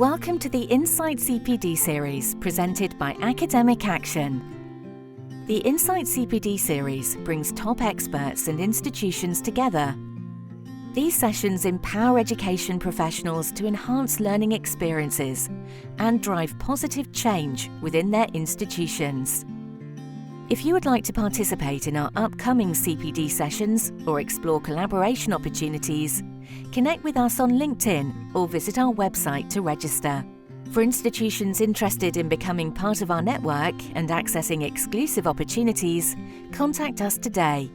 Welcome to the Insight CPD series presented by Academic Action. The Insight CPD series brings top experts and institutions together. These sessions empower education professionals to enhance learning experiences and drive positive change within their institutions. If you would like to participate in our upcoming CPD sessions or explore collaboration opportunities, connect with us on LinkedIn or visit our website to register. For institutions interested in becoming part of our network and accessing exclusive opportunities, contact us today.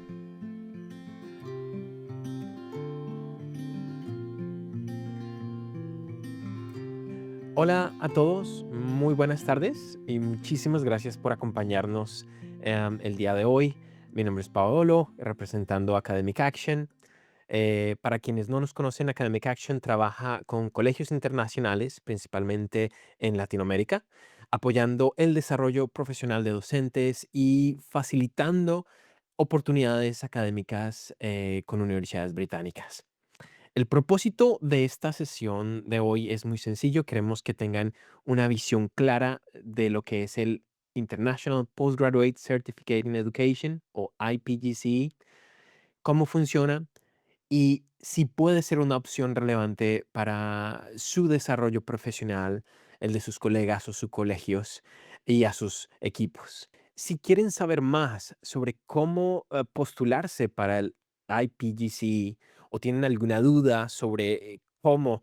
Hola a todos, muy buenas tardes y muchísimas gracias por acompañarnos el día de hoy. Mi nombre es Paolo, representando Academic Action. Para quienes no nos conocen, Academic Action trabaja con colegios internacionales, principalmente en Latinoamérica, apoyando el desarrollo profesional de docentes y facilitando oportunidades académicas con universidades británicas. El propósito de esta sesión de hoy es muy sencillo. Queremos que tengan una visión clara de lo que es el International Postgraduate Certificate in Education o iPGCE, cómo funciona y si puede ser una opción relevante para su desarrollo profesional, el de sus colegas o sus colegios y a sus equipos. Si quieren saber más sobre cómo postularse para el iPGCE o tienen alguna duda sobre cómo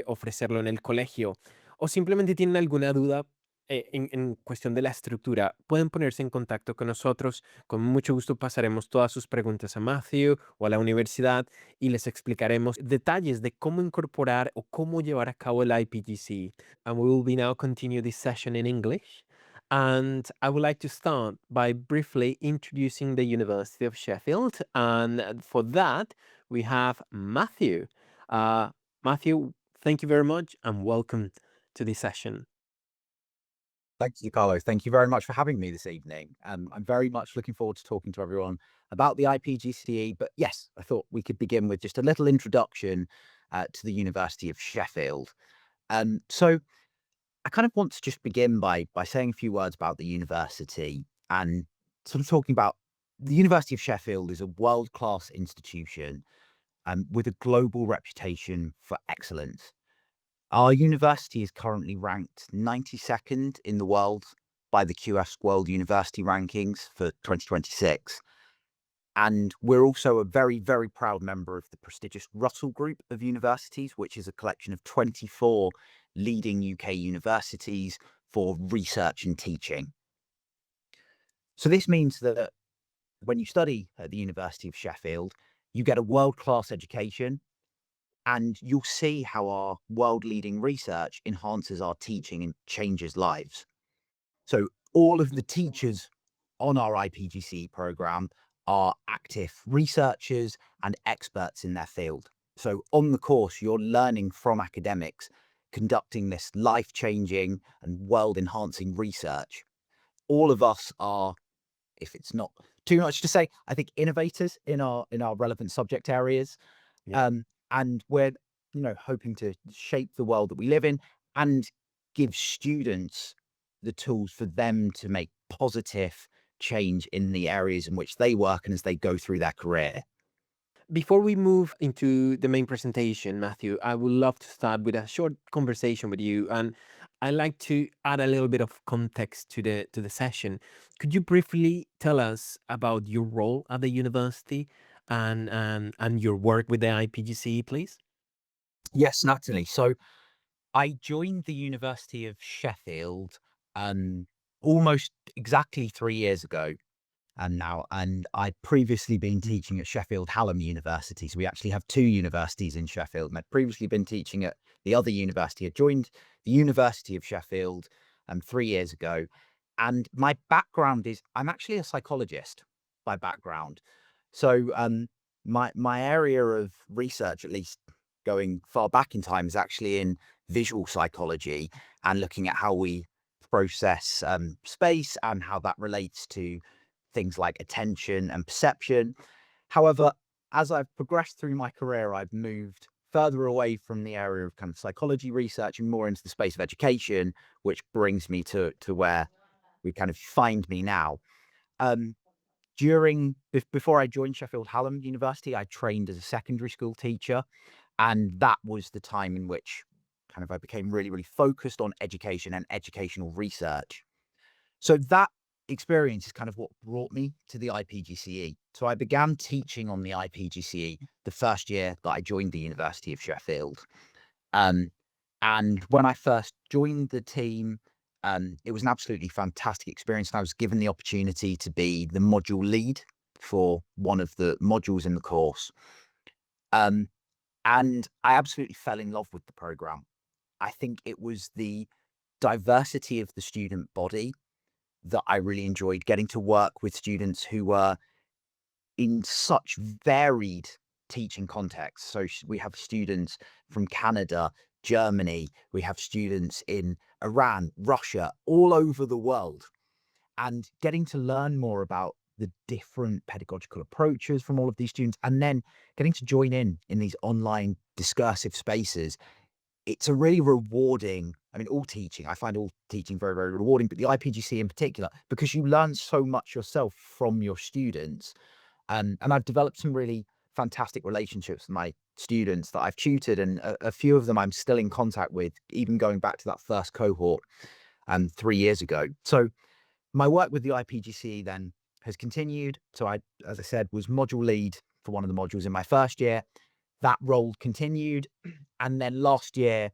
ofrecerlo en el colegio o simplemente tienen alguna duda en cuestión de la estructura, pueden ponerse en contacto con nosotros. Con mucho gusto pasaremos todas sus preguntas a Matthew o a la universidad y les explicaremos detalles de cómo incorporar o cómo llevar a cabo el iPGCE. And we will be now continue this session in English. And I would like to start by briefly introducing the University of Sheffield. And for that, we have Matthew. Matthew, thank you very much and welcome to this session. Thank you, Carlos. Thank you very much for having me this evening. I'm very much looking forward to talking to everyone about the iPGCE. But yes, I thought we could begin with just a little introduction to the University of Sheffield. So I kind of want to just begin by saying a few words about the university and sort of talking about the University of Sheffield is a world-class institution with a global reputation for excellence. Our university is currently ranked 92nd in the world by the QS World University Rankings for 2026. And we're also a very, very proud member of the prestigious Russell Group of Universities, which is a collection of 24 leading UK universities for research and teaching. So this means that when you study at the University of Sheffield, you get a world-class education, and you'll see how our world-leading research enhances our teaching and changes lives. So all of the teachers on our iPGCE program are active researchers and experts in their field. So on the course, you're learning from academics, conducting this life-changing and world-enhancing research. All of us are, if it's not too much to say, I think innovators in our relevant subject areas. Yeah. And we're, hoping to shape the world that we live in and give students the tools for them to make positive change in the areas in which they work and as they go through their career. Before we move into the main presentation, Matthew, I would love to start with a short conversation with you, and I'd like to add a little bit of context to the session. Could you briefly tell us about your role at the university and your work with the iPGCE, please? Yes, Natalie. So I joined the University of Sheffield almost exactly 3 years ago. And I'd previously been teaching at Sheffield Hallam University. So we actually have two universities in Sheffield. And I'd previously been teaching at the other university. I joined the University of Sheffield 3 years ago. And my background is, I'm actually a psychologist by background. So my area of research, at least going far back in time, is actually in visual psychology and looking at how we process space and how that relates to things like attention and perception. However, as I've progressed through my career, I've moved further away from the area of kind of psychology research and more into the space of education, which brings me to where we kind of find me now. Um, before I joined Sheffield Hallam University, I trained as a secondary school teacher, and that was the time in which kind of I became really, really focused on education and educational research. So that experience is kind of what brought me to the iPGCE. So I began teaching on the iPGCE the first year that I joined the University of Sheffield. Um, and when I first joined the team, it was an absolutely fantastic experience. And I was given the opportunity to be the module lead for one of the modules in the course. Um, and I absolutely fell in love with the program. I think it was the diversity of the student body that I really enjoyed, getting to work with students who were in such varied teaching contexts. So we have students from Canada, Germany, we have students in Iran, Russia, all over the world, and getting to learn more about the different pedagogical approaches from all of these students, and then getting to join in these online discursive spaces. It's a really rewarding, I mean, all teaching, I find all teaching very, very rewarding, but the IPGC in particular, because you learn so much yourself from your students. And I've developed some really fantastic relationships with my students that I've tutored, and a few of them I'm still in contact with, even going back to that first cohort 3 years ago. So my work with the IPGC then has continued. So I, as I said, was module lead for one of the modules in my first year. That role continued. And then last year,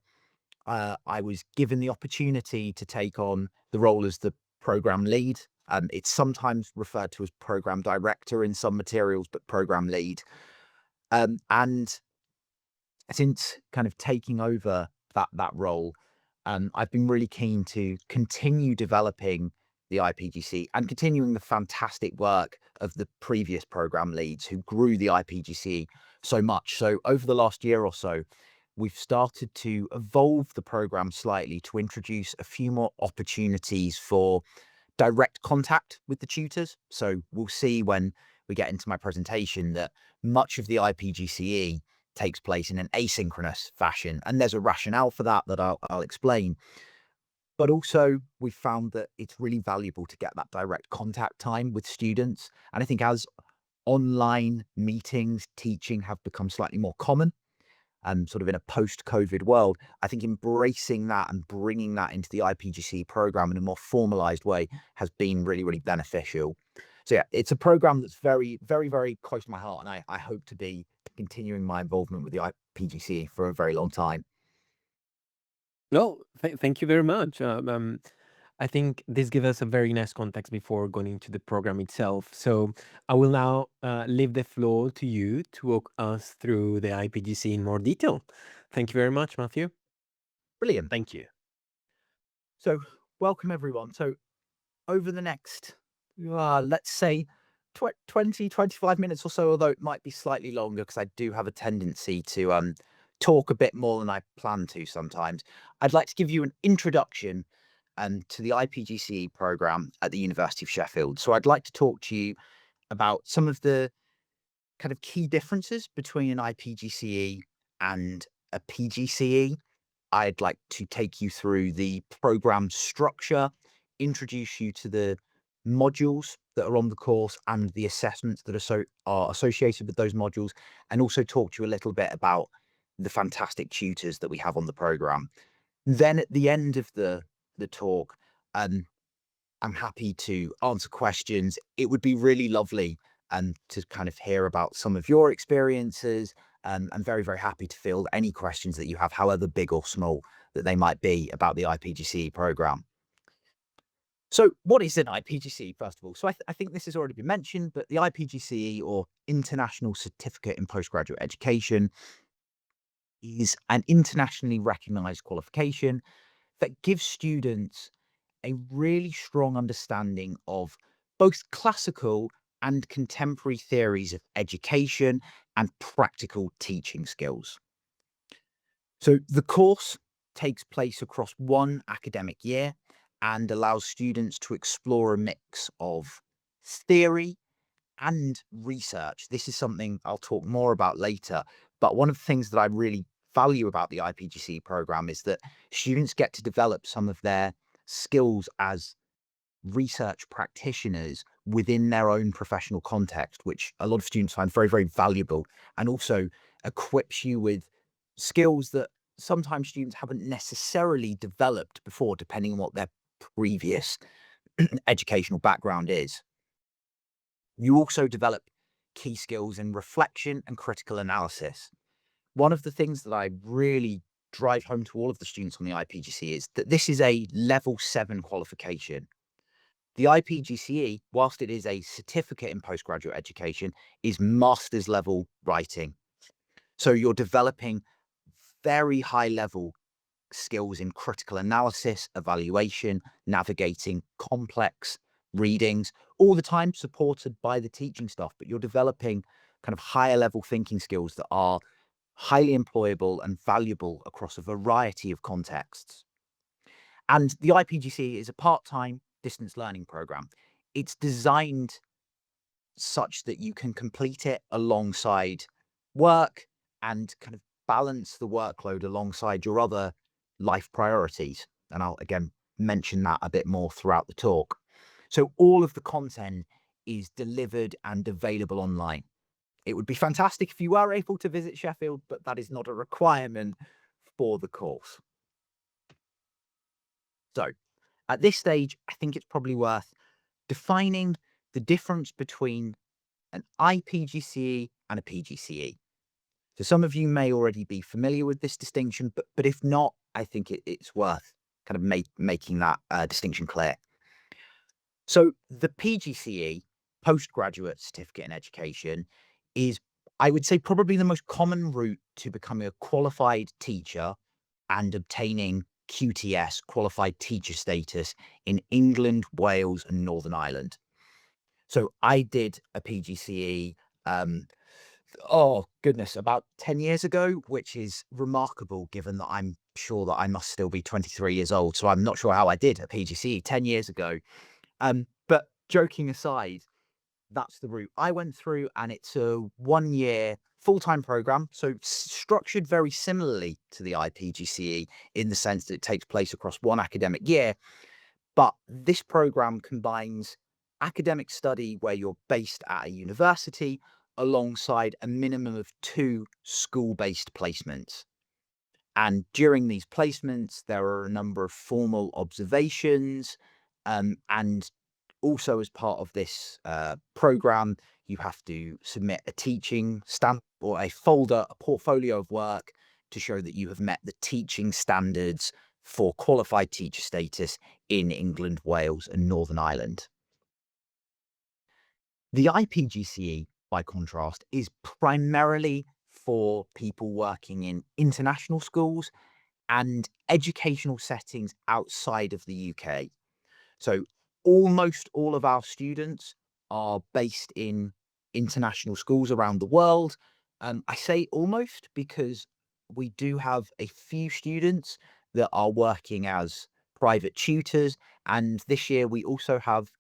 I was given the opportunity to take on the role as the program lead. It's sometimes referred to as program director in some materials, but program lead. And since kind of taking over that role, I've been really keen to continue developing the IPGC and continuing the fantastic work of the previous program leads who grew the IPGC so much. So over the last year or so, we've started to evolve the program slightly to introduce a few more opportunities for direct contact with the tutors. So we'll see when we get into my presentation that much of the IPGCE takes place in an asynchronous fashion. And there's a rationale for that I'll explain. But also we've found that it's really valuable to get that direct contact time with students. And I think as online meetings, teaching have become slightly more common, sort of in a post-COVID world, I think embracing that and bringing that into the IPGC program in a more formalized way has been really, really beneficial. So yeah, it's a program that's very, very, very close to my heart, and I hope to be continuing my involvement with the IPGC for a very long time. No, thank you very much. I think this gives us a very nice context before going into the program itself. So I will now leave the floor to you to walk us through the IPGC in more detail. Thank you very much, Matthew. Brilliant. Thank you. So welcome everyone. So over the next, let's say 20, 25 minutes or so, although it might be slightly longer because I do have a tendency to talk a bit more than I plan to sometimes. I'd like to give you an introduction to the iPGCE program at the University of Sheffield. So I'd like to talk to you about some of the kind of key differences between an iPGCE and a PGCE. I'd like to take you through the program structure, introduce you to the modules that are on the course and the assessments that are associated with those modules, and also talk to you a little bit about the fantastic tutors that we have on the program. Then at the end of the talk, I'm happy to answer questions. It would be really lovely to kind of hear about some of your experiences. I'm very, very happy to field any questions that you have, however big or small that they might be about the iPGCE program. So what is an iPGCE, first of all? So I think this has already been mentioned, but the iPGCE, or International Certificate in Postgraduate Education, is an internationally recognized qualification that gives students a really strong understanding of both classical and contemporary theories of education and practical teaching skills. So the course takes place across one academic year and allows students to explore a mix of theory and research. This is something I'll talk more about later, but one of the things that I really value about the iPGCE program is that students get to develop some of their skills as research practitioners within their own professional context, which a lot of students find very, very valuable, and also equips you with skills that sometimes students haven't necessarily developed before, depending on what their previous educational background is. You also develop key skills in reflection and critical analysis. One of the things that I really drive home to all of the students on the iPGCE is that this is a level 7 qualification. The iPGCE, whilst it is a certificate in postgraduate education, is master's level writing. So you're developing very high level skills in critical analysis, evaluation, navigating complex readings, all the time supported by the teaching staff, but you're developing kind of higher level thinking skills that are highly employable and valuable across a variety of contexts. And the iPGCE is a part-time distance learning program. It's designed such that you can complete it alongside work and kind of balance the workload alongside your other life priorities. And I'll again mention that a bit more throughout the talk. So all of the content is delivered and available online. It would be fantastic if you were able to visit Sheffield, but that is not a requirement for the course. So at this stage, I think it's probably worth defining the difference between an iPGCE and a PGCE. So some of you may already be familiar with this distinction, but if not, I think it's worth kind of making that distinction clear. So the PGCE, Postgraduate Certificate in Education, is, I would say, probably the most common route to becoming a qualified teacher and obtaining QTS, qualified teacher status, in England, Wales, and Northern Ireland. So I did a PGCE, oh goodness, about 10 years ago, which is remarkable given that I'm sure that I must still be 23 years old. So I'm not sure how I did a PGCE 10 years ago. But joking aside, that's the route I went through, and it's a 1-year full-time program. So structured very similarly to the iPGCE in the sense that it takes place across one academic year. But this program combines academic study where you're based at a university alongside a minimum of 2 school-based placements. And during these placements, there are a number of formal observations. And also as part of this program, you have to submit a teaching stamp or a folder, a portfolio of work to show that you have met the teaching standards for qualified teacher status in England, Wales, and Northern Ireland. The iPGCE, by contrast, is primarily for people working in international schools and educational settings outside of the UK. So almost all of our students are based in international schools around the world. I say almost because we do have a few students that are working as private tutors. And this year we also have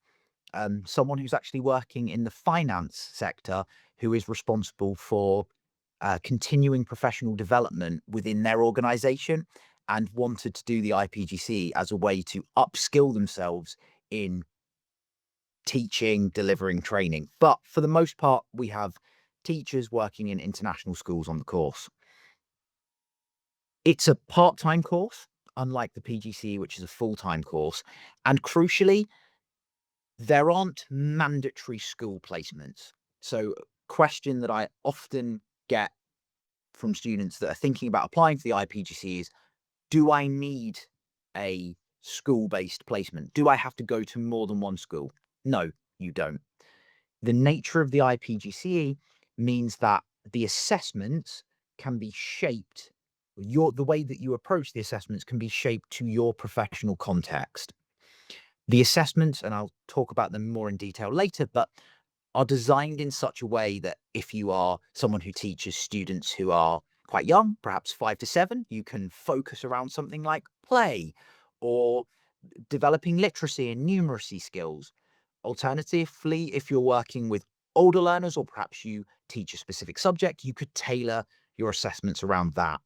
someone who's actually working in the finance sector who is responsible for continuing professional development within their organization and wanted to do the iPGCE as a way to upskill themselves in teaching, delivering training. But for the most part, we have teachers working in international schools on the course. It's a part-time course, unlike the PGCE, which is a full-time course. And crucially, there aren't mandatory school placements. So a question that I often get from students that are thinking about applying for the iPGCE is, do I need a school-based placement? Do I have to go to more than one school? No, you don't. The nature of the iPGCE means that the assessments can be shaped, the way that you approach the assessments can be shaped to your professional context. The assessments, and I'll talk about them more in detail later, but are designed in such a way that if you are someone who teaches students who are quite young, perhaps 5 to 7, you can focus around something like play or developing literacy and numeracy skills. Alternatively, if you're working with older learners or perhaps you teach a specific subject, you could tailor your assessments around that.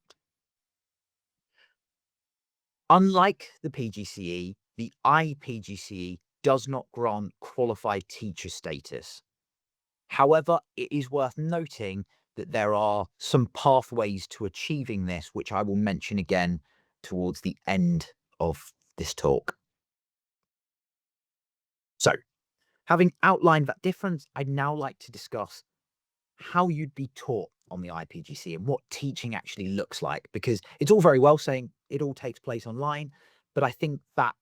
Unlike the PGCE, the iPGCE does not grant qualified teacher status. However, it is worth noting that there are some pathways to achieving this, which I will mention again towards the end of this talk. So, having outlined that difference, I'd now like to discuss how you'd be taught on the iPGCE and what teaching actually looks like, because it's all very well saying it all takes place online, but I think that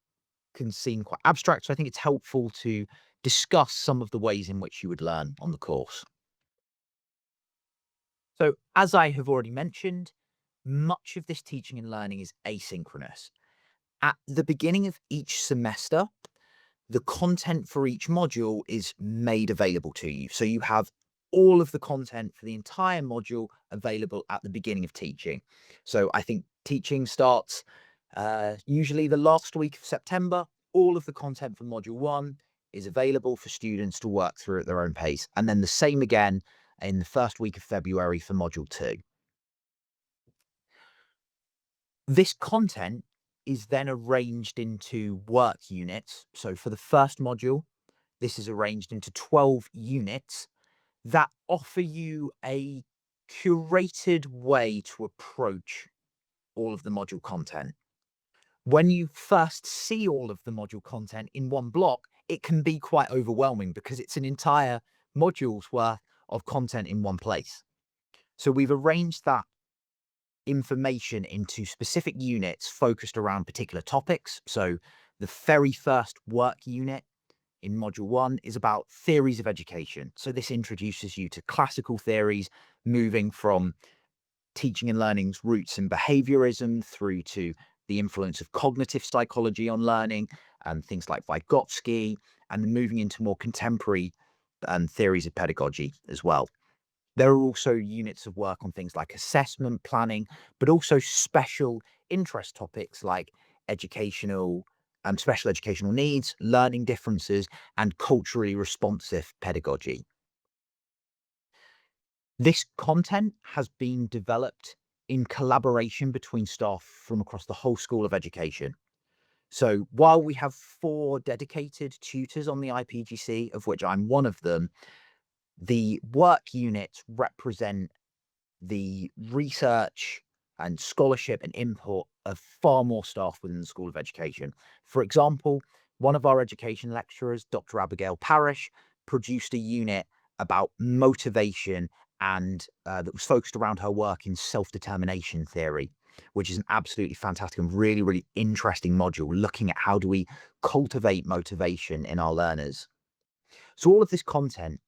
can seem quite abstract. So I think it's helpful to discuss some of the ways in which you would learn on the course. So as I have already mentioned, much of this teaching and learning is asynchronous. At the beginning of each semester, the content for each module is made available to you. So you have all of the content for the entire module available at the beginning of teaching. So I think teaching starts usually the last week of September. All of the content for module 1 is available for students to work through at their own pace. And then the same again in the first week of February for module 2. This content is then arranged into work units. So for the first module, this is arranged into 12 units that offer you a curated way to approach all of the module content. When you first see all of the module content in one block, it can be quite overwhelming because it's an entire module's worth of content in one place. So we've arranged that information into specific units focused around particular topics. So the very first work unit in module 1 is about theories of education. So this introduces you to classical theories, moving from teaching and learning's roots in behaviorism through to the influence of cognitive psychology on learning and things like Vygotsky, and then moving into more contemporary theories of pedagogy as well. There are also units of work on things like assessment planning, but also special interest topics like special educational needs, learning differences, and culturally responsive pedagogy. This content has been developed in collaboration between staff from across the whole School of Education. So while we have 4 dedicated tutors on the iPGC, of which I'm one of them, the work units represent the research and scholarship and input of far more staff within the School of Education. For example, one of our education lecturers, Dr. Abigail Parish, produced a unit about motivation and that was focused around her work in self-determination theory, which is an absolutely fantastic and really, really interesting module looking at how do we cultivate motivation in our learners. So all of this content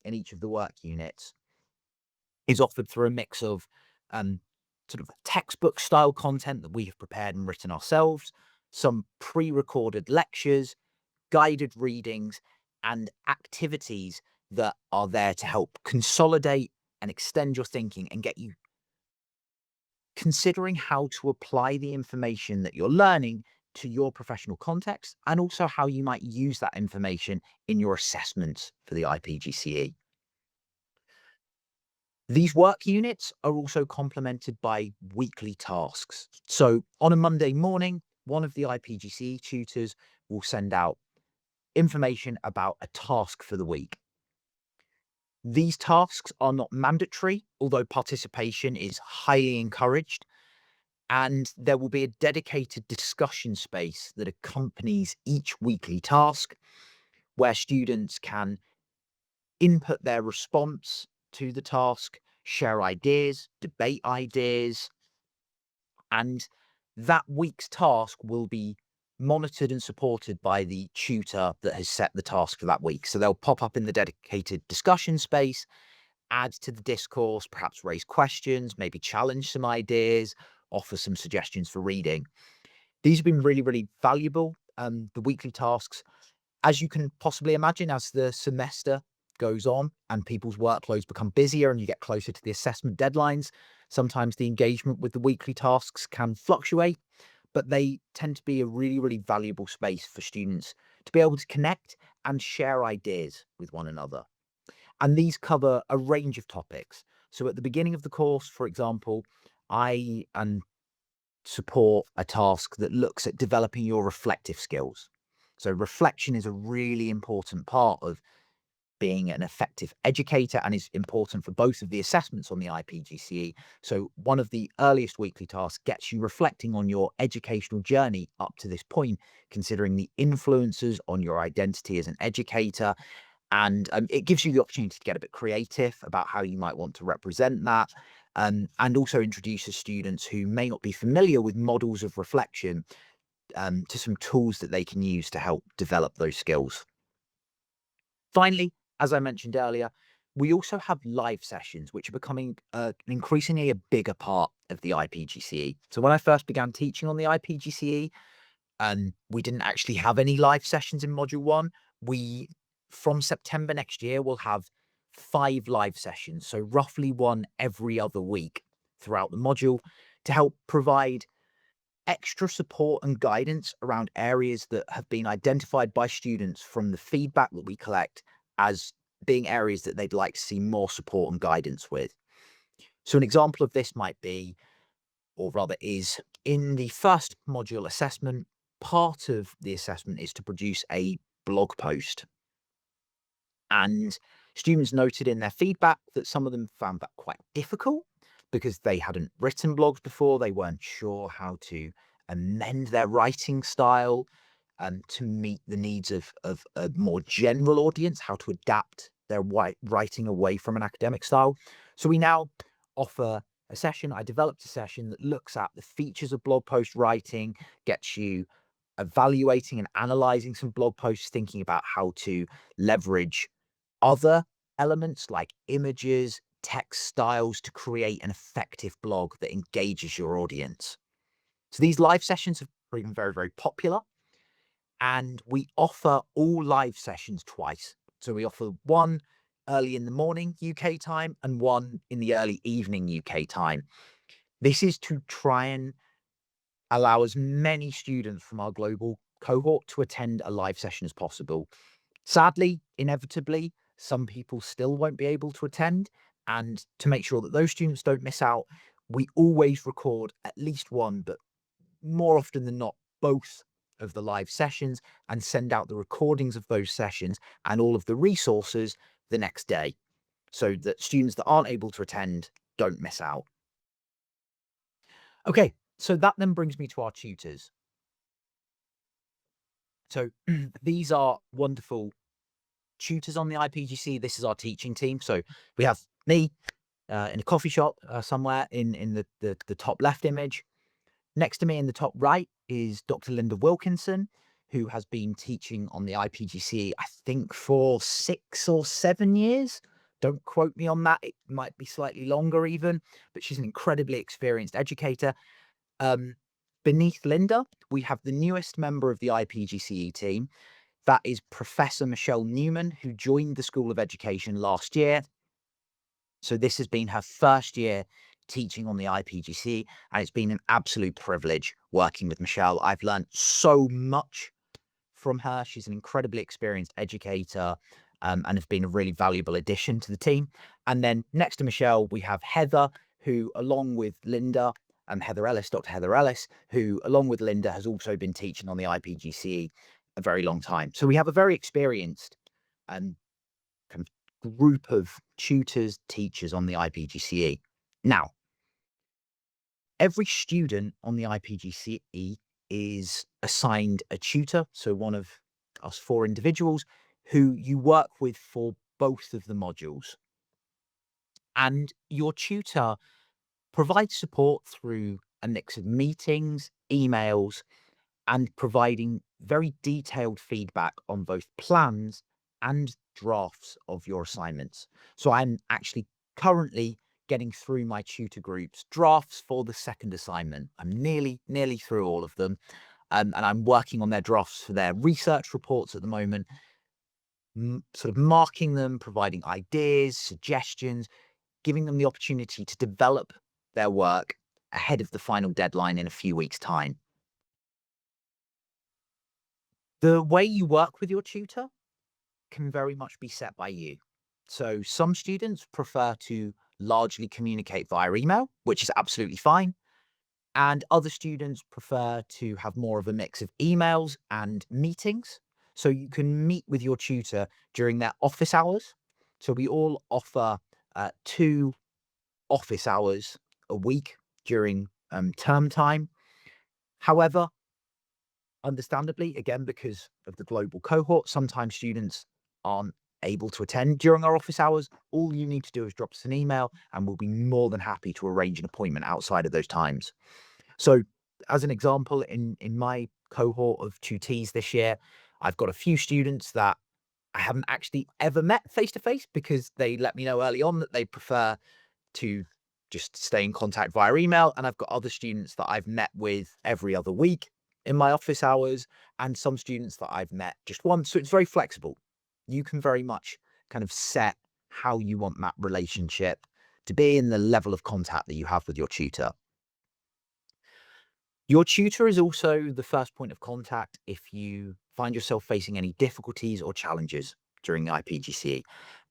in each of the work units is offered through a mix of sort of textbook style content that we have prepared and written ourselves, some pre-recorded lectures, guided readings, and activities that are there to help consolidate and extend your thinking and get you considering how to apply the information that you're learning to your professional context, and also how you might use that information in your assessments for the iPGCE. These work units are also complemented by weekly tasks. So on a Monday morning, one of the iPGCE tutors will send out information about a task for the week. These tasks are not mandatory, although participation is highly encouraged. And there will be a dedicated discussion space that accompanies each weekly task where students can input their response to the task, share ideas, debate ideas, and that week's task will be monitored and supported by the tutor that has set the task for that week. So they'll pop up in the dedicated discussion space, add to the discourse, perhaps raise questions, maybe challenge some ideas, offer some suggestions for reading. These have been really, really valuable. The weekly tasks, as you can possibly imagine, as the semester goes on and people's workloads become busier and you get closer to the assessment deadlines, sometimes the engagement with the weekly tasks can fluctuate, but they tend to be a really, really valuable space for students to be able to connect and share ideas with one another. And these cover a range of topics. So at the beginning of the course, for example, I and support a task that looks at developing your reflective skills. So reflection is a really important part of being an effective educator and is important for both of the assessments on the iPGCE. So one of the earliest weekly tasks gets you reflecting on your educational journey up to this point, considering the influences on your identity as an educator. And it gives you the opportunity to get a bit creative about how you might want to represent that. And also introduces students who may not be familiar with models of reflection to some tools that they can use to help develop those skills. Finally, as I mentioned earlier, we also have live sessions, which are becoming increasingly a bigger part of the iPGCE. So when I first began teaching on the iPGCE, we didn't actually have any live sessions in Module 1. From September next year, we'll have 5 live sessions, so roughly one every other week throughout the module to help provide extra support and guidance around areas that have been identified by students from the feedback that we collect as being areas that they'd like to see more support and guidance with. So an example of this might be, or rather is, in the first module assessment, part of the assessment is to produce a blog post. And students noted in their feedback that some of them found that quite difficult because they hadn't written blogs before. They weren't sure how to amend their writing style to meet the needs of a more general audience, how to adapt their writing away from an academic style. So we now offer a session. I developed a session that looks at the features of blog post writing, gets you evaluating and analyzing some blog posts, thinking about how to leverage other elements like images, text styles to create an effective blog that engages your audience. So these live sessions have proven very, very popular, and we offer all live sessions twice. So we offer one early in the morning UK time and one in the early evening UK time. This is to try and allow as many students from our global cohort to attend a live session as possible. Sadly, inevitably, some people still won't be able to attend. And to make sure that those students don't miss out, we always record at least one, but more often than not, both of the live sessions and send out the recordings of those sessions and all of the resources the next day so that students that aren't able to attend don't miss out. Okay, so that then brings me to our tutors. So these are wonderful tutors on the iPGC. This is our teaching team. So we have me in a coffee shop somewhere in the top left image. Next to me in the top right is Dr. Linda Wilkinson, who has been teaching on the iPGC, I think, for 6 or 7 years. Don't quote me on that. It might be slightly longer even, but she's an incredibly experienced educator. Beneath Linda, we have the newest member of the iPGCE team. That is Professor Michelle Newman, who joined the School of Education last year. So this has been her first year teaching on the iPGC, and it's been an absolute privilege working with Michelle. I've learned so much from her. She's an incredibly experienced educator and has been a really valuable addition to the team. And then next to Michelle, we have Heather, who along with Linda, Dr. Heather Ellis, who along with Linda has also been teaching on the iPGCE a very long time. So we have a very experienced kind of group of tutors, teachers on the iPGCE. Now, every student on the iPGCE is assigned a tutor, so one of us 4 individuals who you work with for both of the modules. And your tutor provides support through a mix of meetings, emails, and providing very detailed feedback on both plans and drafts of your assignments. So I'm actually currently getting through my tutor group's drafts for the second assignment. I'm nearly through all of them. And I'm working on their drafts for their research reports at the moment, sort of marking them, providing ideas, suggestions, giving them the opportunity to develop their work ahead of the final deadline in a few weeks' time. The way you work with your tutor can very much be set by you. So some students prefer to largely communicate via email, which is absolutely fine. And other students prefer to have more of a mix of emails and meetings. So you can meet with your tutor during their office hours. So we all offer 2 office hours a week during term time. However, understandably, again, because of the global cohort, sometimes students aren't able to attend during our office hours. All you need to do is drop us an email and we'll be more than happy to arrange an appointment outside of those times. So as an example, in my cohort of tutees this year, I've got a few students that I haven't actually ever met face to face because they let me know early on that they prefer to just stay in contact via email. And I've got other students that I've met with every other week in my office hours, and some students that I've met just once. So it's very flexible. You can very much kind of set how you want that relationship to be in the level of contact that you have with your tutor. Your tutor is also the first point of contact if you find yourself facing any difficulties or challenges during the iPGCE.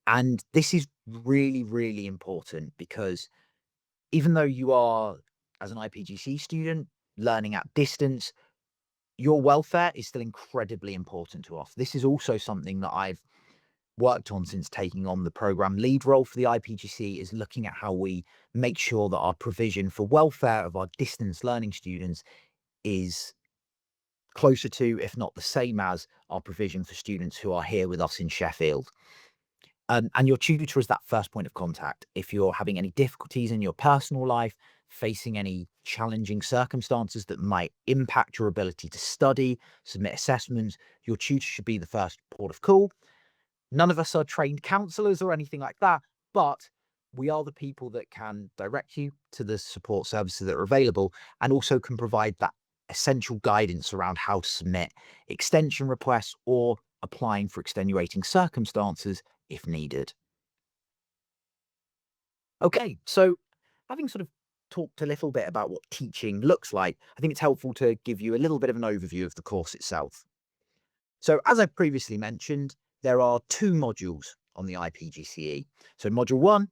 And this is really, really important because even though you are, as an iPGCE student, learning at distance, your welfare is still incredibly important to us. This is also something that I've worked on since taking on the program lead role for the iPGCE, is looking at how we make sure that our provision for welfare of our distance learning students is closer to, if not the same as, our provision for students who are here with us in Sheffield. And your tutor is that first point of contact. If you're having any difficulties in your personal life, facing any challenging circumstances that might impact your ability to study, submit assessments, your tutor should be the first port of call. None of us are trained counselors or anything like that, but we are the people that can direct you to the support services that are available and also can provide that essential guidance around how to submit extension requests or applying for extenuating circumstances if needed. Okay, so having sort of talked a little bit about what teaching looks like, I think it's helpful to give you a little bit of an overview of the course itself. So as I previously mentioned, there are 2 modules on the iPGCE. So module 1,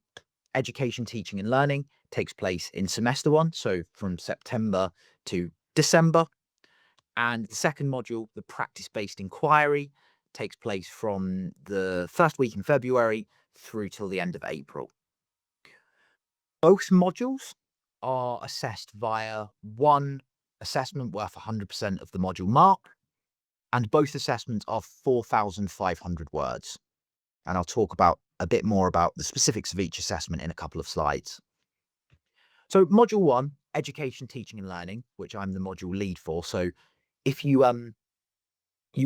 education, teaching and learning, takes place in semester 1, so from September to December. And the second module, the practice-based inquiry, takes place from the first week in February through till the end of April. Both modules are assessed via one assessment worth 100% of the module mark, and both assessments are 4,500 words. And I'll talk about a bit more about the specifics of each assessment in a couple of slides. So module 1, education, teaching and learning, which I'm the module lead for. So if you'll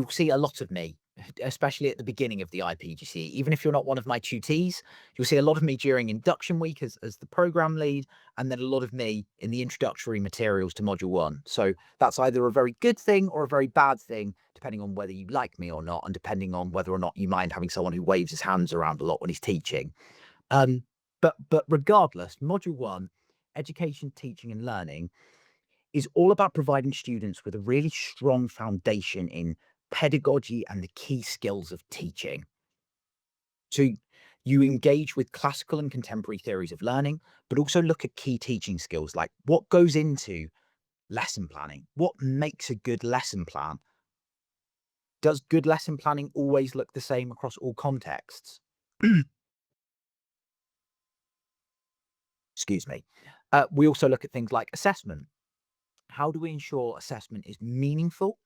see a lot of me, especially at the beginning of the iPGCE. Even if you're not one of my tutees, you'll see a lot of me during induction week as the program lead, and then a lot of me in the introductory materials to module 1. So that's either a very good thing or a very bad thing, depending on whether you like me or not, and depending on whether or not you mind having someone who waves his hands around a lot when he's teaching. But regardless, module 1, education, teaching and learning, is all about providing students with a really strong foundation in pedagogy and the key skills of teaching. So you engage with classical and contemporary theories of learning, but also look at key teaching skills like what goes into lesson planning, what makes a good lesson plan. Does good lesson planning always look the same across all contexts? Excuse me. We also look at things like assessment. How do we ensure assessment is meaningful?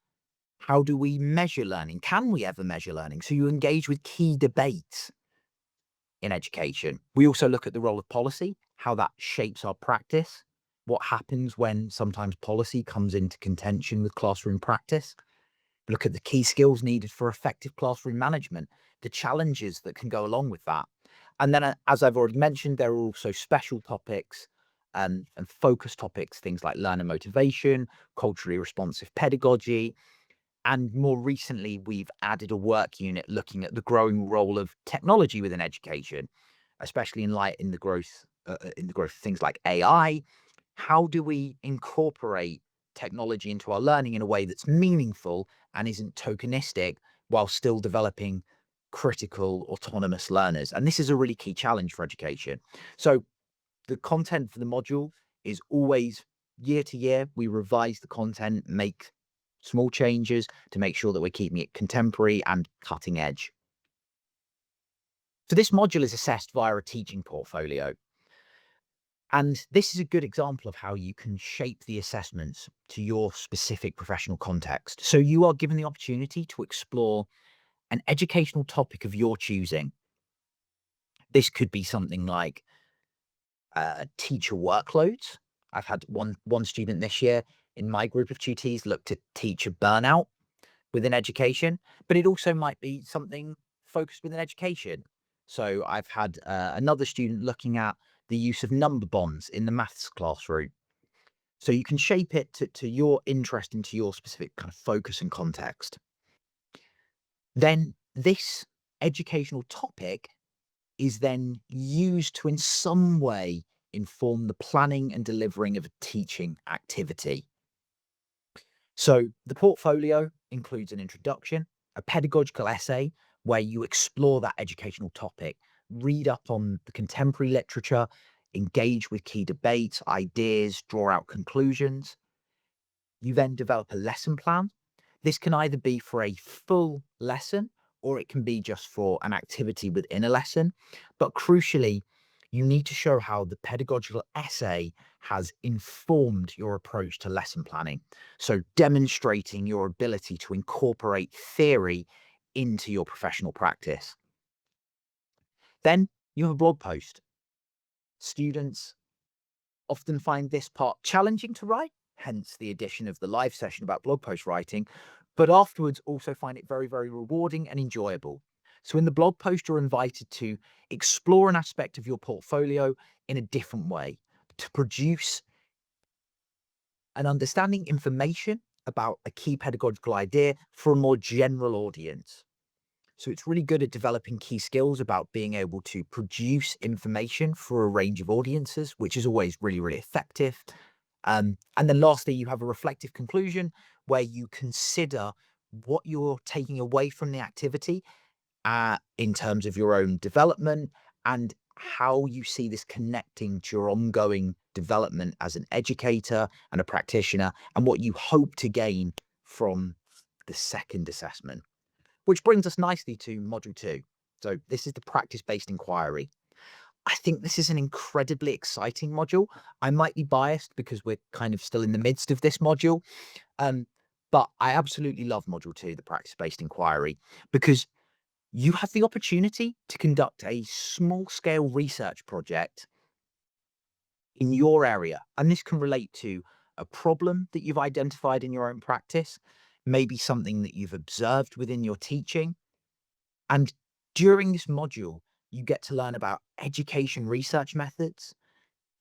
How do we measure learning? Can we ever measure learning? So you engage with key debates in education. We also look at the role of policy, how that shapes our practice, what happens when sometimes policy comes into contention with classroom practice. We look at the key skills needed for effective classroom management, the challenges that can go along with that. And then, as I've already mentioned, there are also special topics and focus topics, things like learner motivation, culturally responsive pedagogy, and more recently, we've added a work unit looking at the growing role of technology within education, especially in the growth of things like AI. How do we incorporate technology into our learning in a way that's meaningful and isn't tokenistic while still developing critical autonomous learners? And this is a really key challenge for education. So the content for the module is always year to year, we revise the content, make small changes to make sure that we're keeping it contemporary and cutting edge. So this module is assessed via a teaching portfolio. And this is a good example of how you can shape the assessments to your specific professional context. So you are given the opportunity to explore an educational topic of your choosing. This could be something like teacher workloads. I've had one student this year in my group of tutees look at teacher burnout within education, but it also might be something focused within education. So I've had another student looking at the use of number bonds in the maths classroom. So you can shape it to your interest and to your specific kind of focus and context. Then this educational topic is then used to in some way inform the planning and delivering of a teaching activity. So the portfolio includes an introduction, a pedagogical essay where you explore that educational topic, read up on the contemporary literature, engage with key debates, ideas, draw out conclusions. You then develop a lesson plan. This can either be for a full lesson or it can be just for an activity within a lesson. But crucially, you need to show how the pedagogical essay has informed your approach to lesson planning. So demonstrating your ability to incorporate theory into your professional practice. Then you have a blog post. Students often find this part challenging to write, hence the addition of the live session about blog post writing, but afterwards also find it very, very rewarding and enjoyable. So in the blog post, you're invited to explore an aspect of your portfolio in a different way, to produce an understanding information about a key pedagogical idea for a more general audience. So it's really good at developing key skills about being able to produce information for a range of audiences, which is always really, really effective. And then lastly, you have a reflective conclusion where you consider what you're taking away from the activity in terms of your own development and how you see this connecting to your ongoing development as an educator and a practitioner and what you hope to gain from the second assessment. Which brings us nicely to module 2. So this is the practice-based inquiry. I think this is an incredibly exciting module. I might be biased because we're kind of still in the midst of this module, but I absolutely love module 2, the practice-based inquiry, because you have the opportunity to conduct a small-scale research project in your area. And this can relate to a problem that you've identified in your own practice, maybe something that you've observed within your teaching. And during this module, you get to learn about education research methods,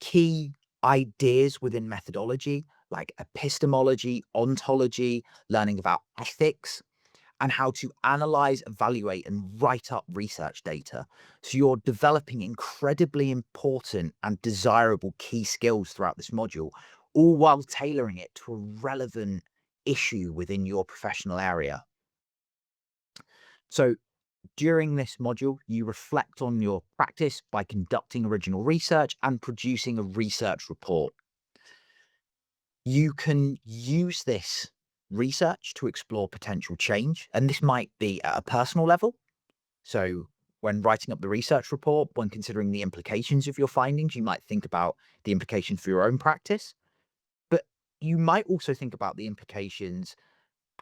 key ideas within methodology like epistemology, ontology, learning about ethics, and how to analyze, evaluate, and write up research data. So you're developing incredibly important and desirable key skills throughout this module, all while tailoring it to a relevant issue within your professional area. So during this module, you reflect on your practice by conducting original research and producing a research report. You can use this research to explore potential change, and this might be at a personal level. So when writing up the research report, when considering the implications of your findings, you might think about the implications for your own practice, but you might also think about the implications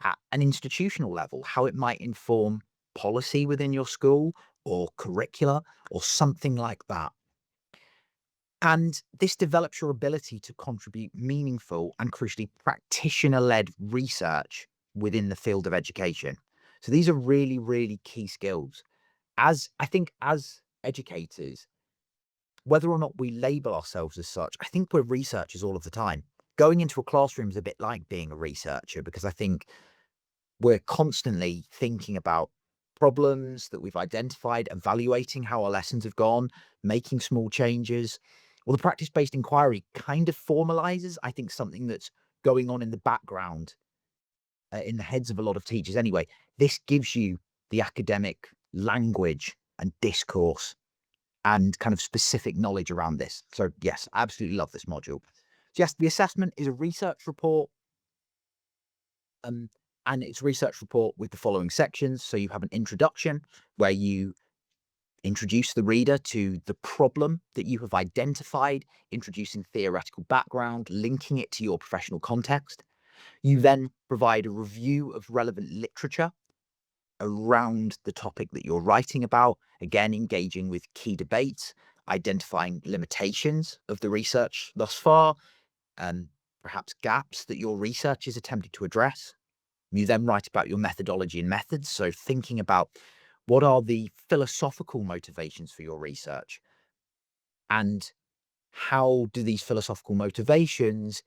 at an institutional level, how it might inform policy within your school or curricula or something like that. And this develops your ability to contribute meaningful and crucially practitioner-led research within the field of education. So these are really, really key skills. As I think as educators, whether or not we label ourselves as such, I think we're researchers all of the time. Going into a classroom is a bit like being a researcher because I think we're constantly thinking about problems that we've identified, evaluating how our lessons have gone, making small changes. Well, the practice-based inquiry kind of formalizes, I think, something that's going on in the background in the heads of a lot of teachers anyway. This gives you the academic language and discourse and kind of specific knowledge around this. So yes, I absolutely love this module. yes, the assessment is a research report, and it's a research report with the following sections. So you have an introduction where you introduce the reader to the problem that you have identified, introducing theoretical background, linking it to your professional context. You then provide a review of relevant literature around the topic that you're writing about, again, engaging with key debates, identifying limitations of the research thus far, and perhaps gaps that your research is attempting to address. You then write about your methodology and methods, so thinking about what are the philosophical motivations for your research, and how do these philosophical motivations,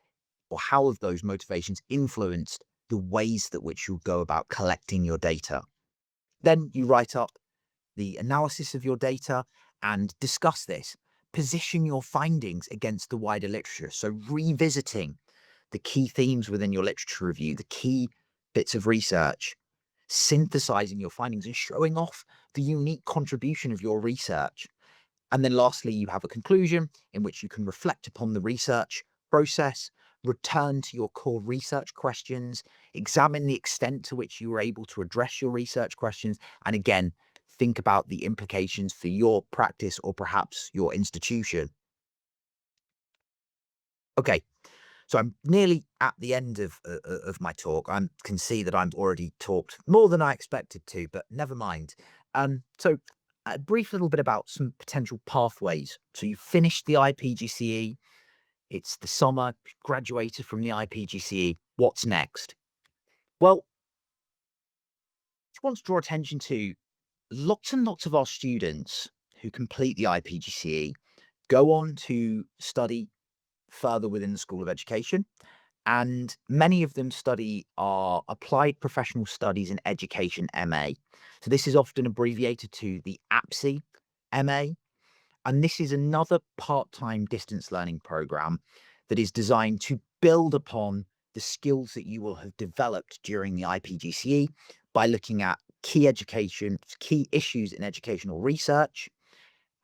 or how have those motivations influenced the ways that which you'll go about collecting your data. Then you write up the analysis of your data and discuss this. Position your findings against the wider literature. So revisiting the key themes within your literature review, the key bits of research, synthesizing your findings and showing off the unique contribution of your research. And then lastly, you have a conclusion in which you can reflect upon the research process, return to your core research questions, examine the extent to which you were able to address your research questions, and again, think about the implications for your practice or perhaps your institution. Okay, so I'm nearly at the end of my talk. I can see that I'm already talked more than I expected to, but never mind. So a brief little bit about some potential pathways. So you finished the iPGCE, it's the summer, graduated from the iPGCE. What's next? Well, I want to draw attention to lots and lots of our students who complete the iPGCE go on to study further within the School of Education. And many of them study our Applied Professional Studies in Education MA. So this is often abbreviated to the APSE MA. And this is another part-time distance learning program that is designed to build upon the skills that you will have developed during the iPGCE by looking at key issues in educational research,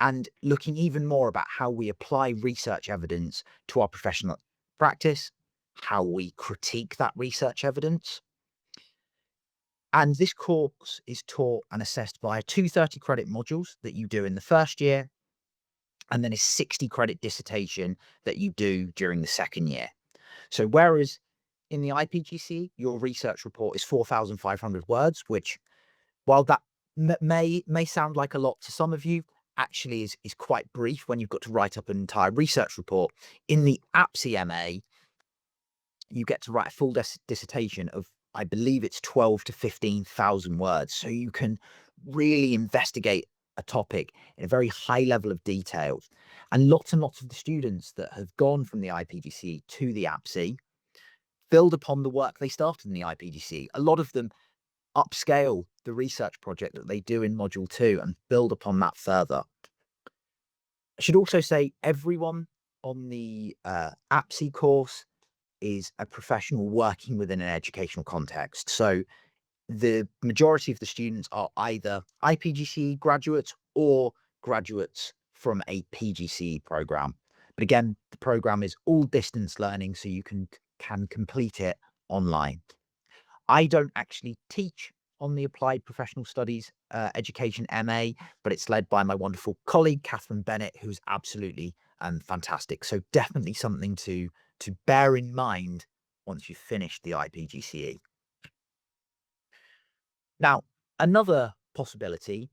and looking even more about how we apply research evidence to our professional practice, how we critique that research evidence. And this course is taught and assessed via 230 credit modules that you do in the first year, and then a 60 credit dissertation that you do during the second year. So whereas in the iPGCE, your research report is 4,500 words, which, while that may sound like a lot to some of you, actually is quite brief when you've got to write up an entire research report. In the APSE MA, you get to write a full dissertation of, I believe it's 12 to 15,000 words. So you can really investigate a topic in a very high level of detail. And lots of the students that have gone from the iPGCE to the APSE build upon the work they started in the iPGCE. A lot of them upscale the research project that they do in Module 2 and build upon that further. I should also say everyone on the APSE course is a professional working within an educational context. So the majority of the students are either iPGCE graduates or graduates from a PGCE program. But again, the program is all distance learning, so you can complete it online. I don't actually teach on the Applied Professional Studies Education MA, but it's led by my wonderful colleague, Catherine Bennett, who's absolutely fantastic. So definitely something to bear in mind once you've finished the iPGCE. Now, another possibility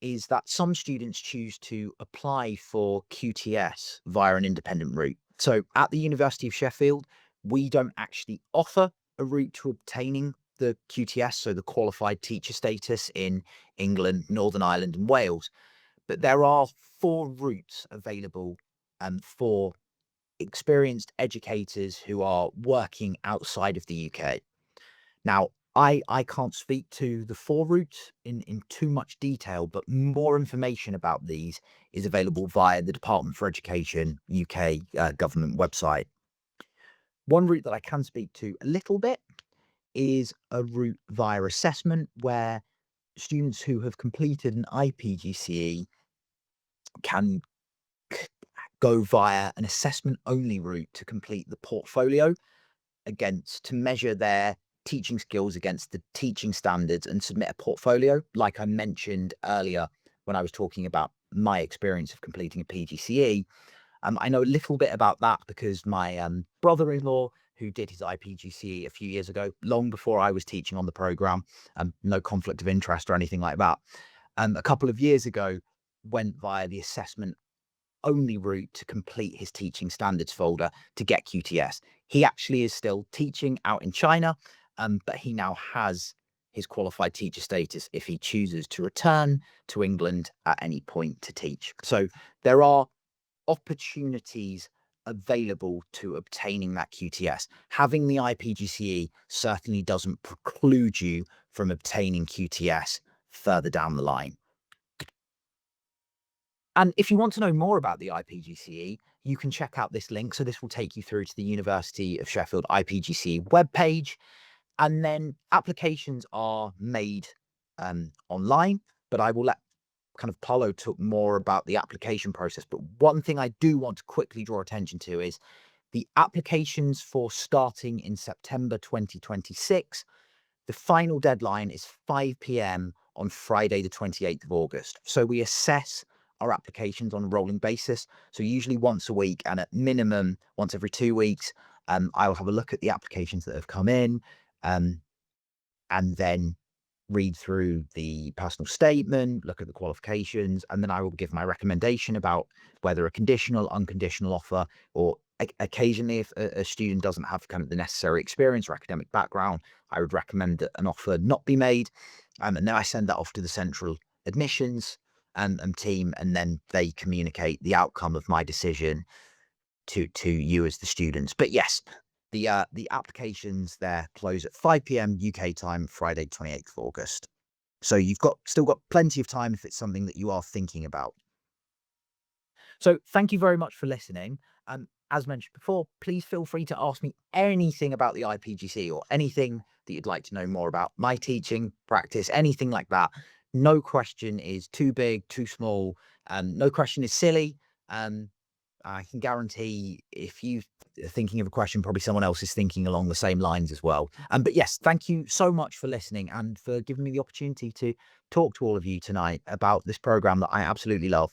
is that some students choose to apply for QTS via an independent route. So at the University of Sheffield, we don't actually offer a route to obtaining the QTS, so the qualified teacher status in England, Northern Ireland and Wales. But there are 4 routes available for experienced educators who are working outside of the UK. Now, I can't speak to the 4 routes in too much detail, but more information about these is available via the Department for Education UK government website. One route that I can speak to a little bit is a route via assessment, where students who have completed an iPGCE can go via an assessment-only route to complete the portfolio to measure their teaching skills against the teaching standards and submit a portfolio, like I mentioned earlier when I was talking about my experience of completing a PGCE. I know a little bit about that because my brother-in-law, who did his iPGCE a few years ago, long before I was teaching on the program, no conflict of interest or anything like that, a couple of years ago, went via the assessment only route to complete his teaching standards folder to get QTS. He actually is still teaching out in China, but he now has his qualified teacher status if he chooses to return to England at any point to teach. So there are opportunities available to obtaining that QTS. Having the iPGCE certainly doesn't preclude you from obtaining QTS further down the line. And if you want to know more about the iPGCE, you can check out this link. So this will take you through to the University of Sheffield iPGCE webpage. And then applications are made online, but I will let kind of Paulo talk more about the application process. But one thing I do want to quickly draw attention to is the applications for starting in September 2026. The final deadline is 5 p.m. on Friday, the 28th of August. So we assess our applications on a rolling basis. So usually once a week and at minimum once every 2 weeks, I will have a look at the applications that have come in and then read through the personal statement, look at the qualifications, and then I will give my recommendation about whether a conditional, unconditional offer, or occasionally if a student doesn't have kind of the necessary experience or academic background, I would recommend that an offer not be made. And then I send that off to the central admissions team, and then they communicate the outcome of my decision to you as the students. But yes, the applications there close at 5 p.m. UK time, Friday, 28th of August. So you've still got plenty of time if it's something that you are thinking about. So thank you very much for listening. As mentioned before, please feel free to ask me anything about the iPGC or anything that you'd like to know more about my teaching practice, anything like that. No question is too big, too small. No question is silly. I can guarantee if you are thinking of a question, probably someone else is thinking along the same lines as well. But yes, thank you so much for listening and for giving me the opportunity to talk to all of you tonight about this program that I absolutely love.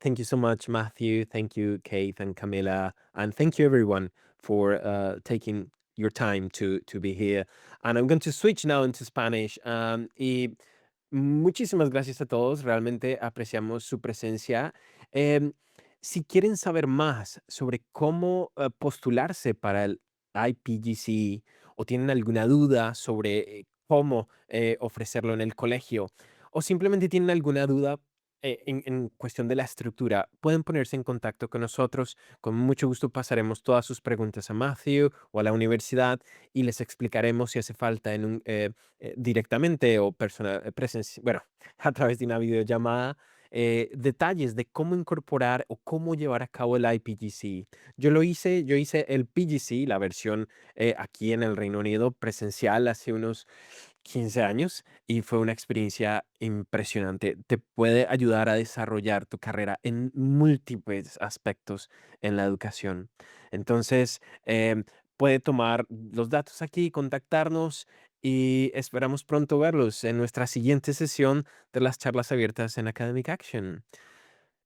Thank you so much, Matthew. Thank you, Kate and Camila. And thank you, everyone, for taking your time to be here. And I'm going to switch now into Spanish. Y muchísimas gracias a todos. Realmente apreciamos su presencia. Si quieren saber más sobre cómo postularse para el iPGCE o tienen alguna duda sobre cómo ofrecerlo en el colegio o simplemente tienen alguna duda en cuestión de la estructura, pueden ponerse en contacto con nosotros. Con mucho gusto pasaremos todas sus preguntas a Matthew o a la universidad y les explicaremos si hace falta directamente o bueno, a través de una videollamada, detalles de cómo incorporar o cómo llevar a cabo el iPGCE. Yo hice el PGC, la versión aquí en el Reino Unido presencial hace unos 15 años y fue una experiencia impresionante. Te puede ayudar a desarrollar tu carrera en múltiples aspectos en la educación. Entonces, puede tomar los datos aquí, contactarnos y esperamos pronto verlos en nuestra siguiente sesión de las charlas abiertas en Academic Action.